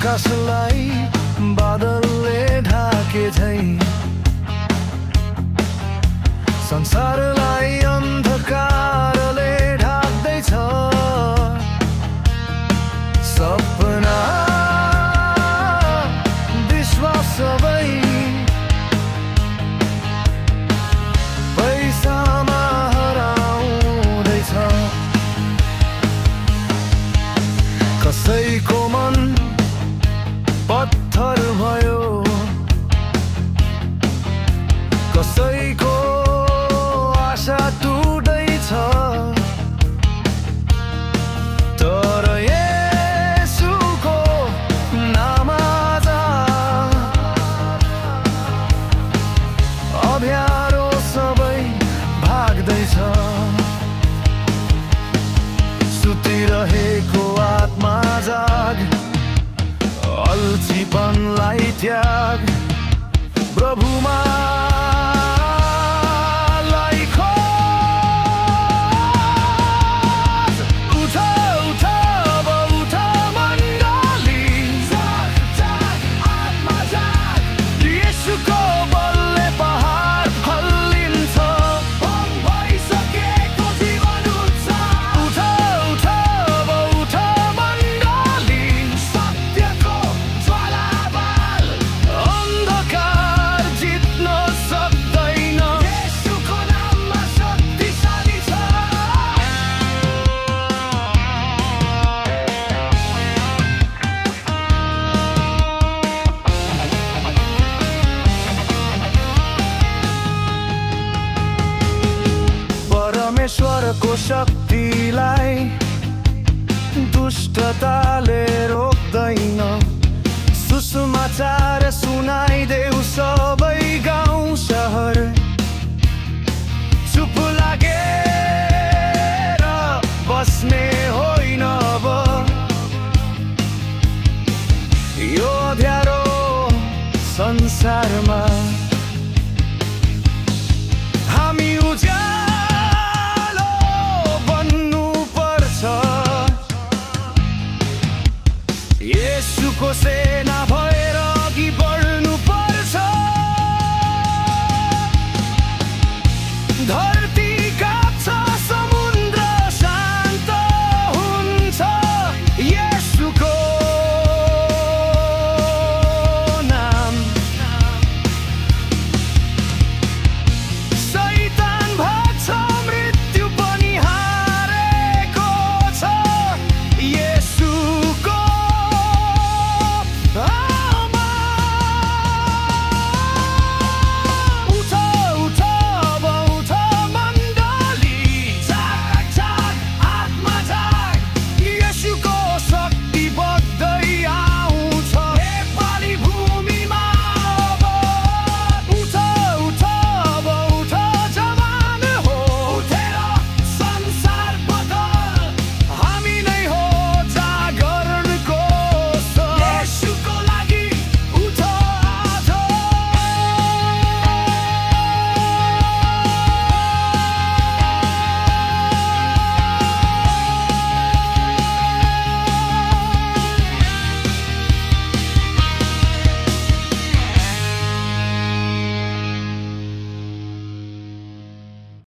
आकाशलाई बादलले ढाके झैं संसारलाई अन्धकारले ढाक्दैछ। सपना विश्वास सबै पैसामा हराउँदैछ। कसैको मन पत्थर भयो, कसैको आशा टुट्दैछ। तर येशूको नाम आज अँध्यारो सबै भाग्दैछ। सुतिरहेको आत्मा जाग, अल्छीपनलाई त्याग, प्रभुमा परमेश्वरको शक्तिलाई दुष्टताले रोक्दैन। सुसमाचार सुनाइदेऊ सबै गाउँ शहर, चुप लागेर बस्ने होइन अब। यो अँध्यारो संसारमा हामी येशूको सेना भएर अघि